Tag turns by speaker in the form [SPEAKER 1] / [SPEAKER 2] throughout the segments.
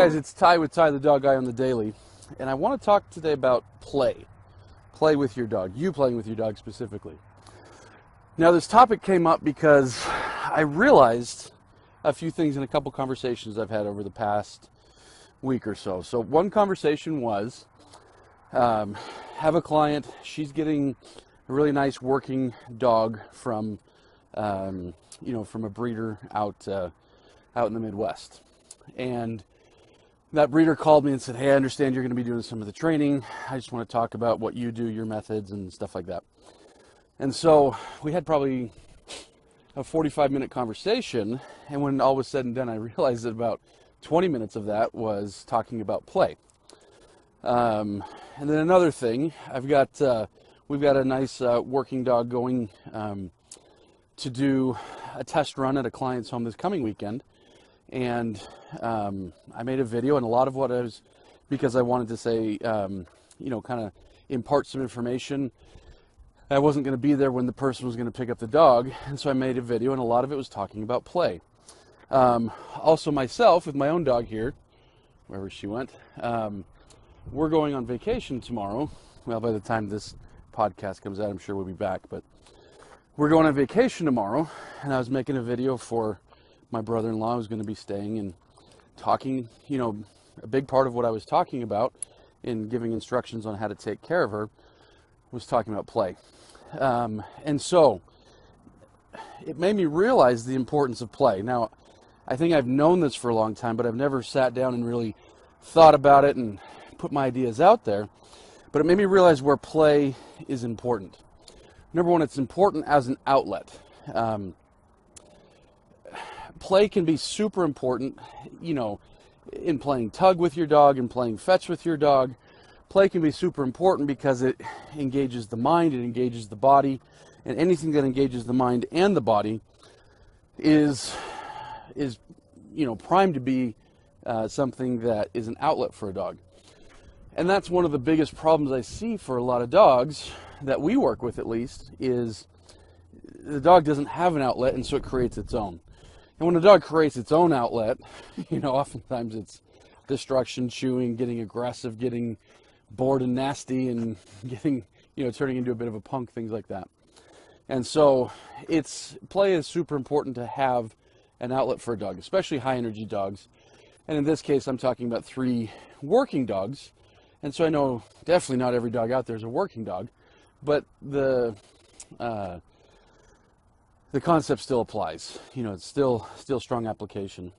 [SPEAKER 1] guys, it's Ty with Ty the Dog Guy on the Daily, and I want to talk today about play. Play with your dog, you playing with your dog specifically. Now this topic came up because I realized a few things in a couple conversations I've had over the past week or so. So one conversation was, have a client, she's getting a really nice working dog from, from a breeder out in the Midwest. And that breeder called me and said, hey, I understand you're going to be doing some of the training. I just want to talk about what you do, your methods, and stuff like that. And so we had probably a 45-minute conversation, and when all was said and done, I realized that about 20 minutes of that was talking about play. And then another thing, we've got a nice working dog going to do a test run at a client's home this coming weekend. And I made a video, and a lot of what I was, because I wanted to say, kind of impart some information. I wasn't going to be there when the person was going to pick up the dog, and so I made a video, and a lot of it was talking about play. Also myself, with my own dog here, wherever she went, we're going on vacation tomorrow. Well, by the time this podcast comes out, I'm sure we'll be back, but we're going on vacation tomorrow, and I was making a video for my brother-in-law who's going to be staying and talking, a big part of what I was talking about in giving instructions on how to take care of her was talking about play. And so it made me realize the importance of play. Now, I think I've known this for a long time, but I've never sat down and really thought about it and put my ideas out there. But it made me realize where play is important. Number one, it's important as an outlet. Play can be super important, in playing tug with your dog and playing fetch with your dog. Play can be super important because it engages the mind, it engages the body, and anything that engages the mind and the body is primed to be something that is an outlet for a dog. And that's one of the biggest problems I see for a lot of dogs that we work with, at least, is the dog doesn't have an outlet, and so it creates its own. And when a dog creates its own outlet, oftentimes it's destruction, chewing, getting aggressive, getting bored and nasty, and getting, turning into a bit of a punk, things like that. And so play is super important to have an outlet for a dog, especially high energy dogs. And in this case, I'm talking about 3 working dogs. And so I know definitely not every dog out there is a working dog, but the concept still applies. It's still strong application.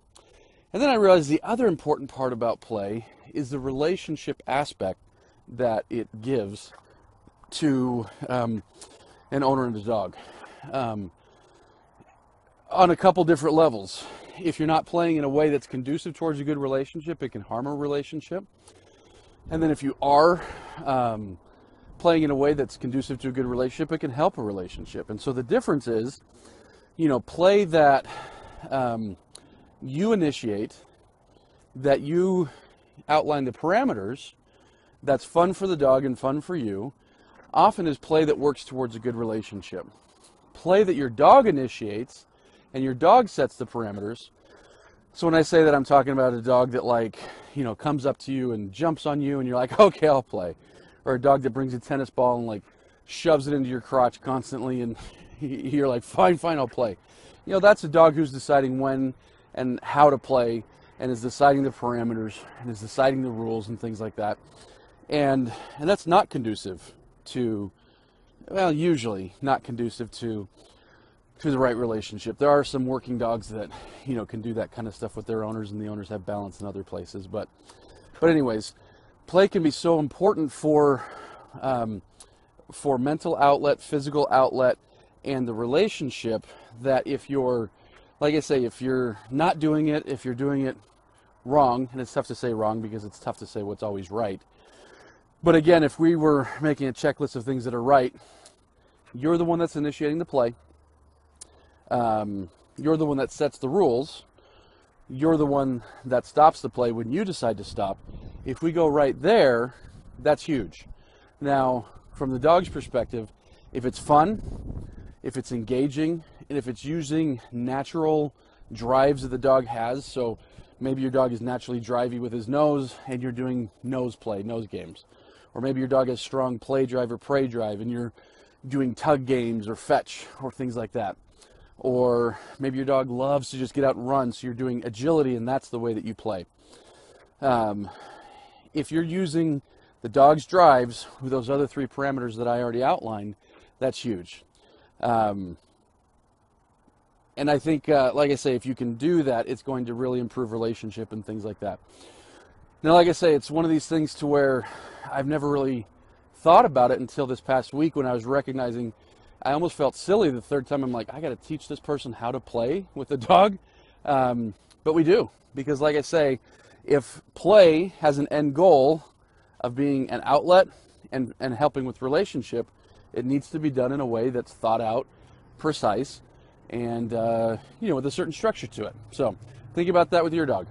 [SPEAKER 1] And then I realized the other important part about play is the relationship aspect that it gives to an owner and a dog. On a couple different levels. If you're not playing in a way that's conducive towards a good relationship, it can harm a relationship. And then if you are playing in a way that's conducive to a good relationship, it can help a relationship. And so the difference is, play that you initiate, that you outline the parameters, that's fun for the dog and fun for you, often is play that works towards a good relationship. Play that your dog initiates and your dog sets the parameters. So when I say that, I'm talking about a dog that comes up to you and jumps on you and you're like, okay, I'll play. Or a dog that brings a tennis ball and shoves it into your crotch constantly and you're like, fine, I'll play. That's a dog who's deciding when and how to play and is deciding the parameters and is deciding the rules and things like that. And that's not conducive to, usually not conducive to the right relationship. There are some working dogs that, can do that kind of stuff with their owners, and the owners have balance in other places. But anyways, play can be so important for mental outlet, physical outlet, and the relationship, that if you're, like I say, if you're not doing it, if you're doing it wrong, and it's tough to say wrong because it's tough to say what's always right. But again, if we were making a checklist of things that are right, you're the one that's initiating the play. You're the one that sets the rules. You're the one that stops the play when you decide to stop. If we go right there, that's huge. Now, from the dog's perspective, if it's fun, if it's engaging, and if it's using natural drives that the dog has, so Maybe your dog is naturally drivey with his nose and you're doing nose play, nose games. Or maybe your dog has strong play drive or prey drive and you're doing tug games or fetch or things like that. Or maybe your dog loves to just get out and run, so you're doing agility and that's the way that you play. If you're using the dog's drives with those other 3 parameters that I already outlined, that's huge. And I think, like I say, if you can do that, it's going to really improve relationship and things like that. Now, like I say, it's one of these things to where I've never really thought about it until this past week when I was recognizing I almost felt silly the third time. I'm like, I got to teach this person how to play with the dog. But we do, because like I say, if play has an end goal of being an outlet and helping with relationship, it needs to be done in a way that's thought out, precise, and with a certain structure to it. So think about that with your dog.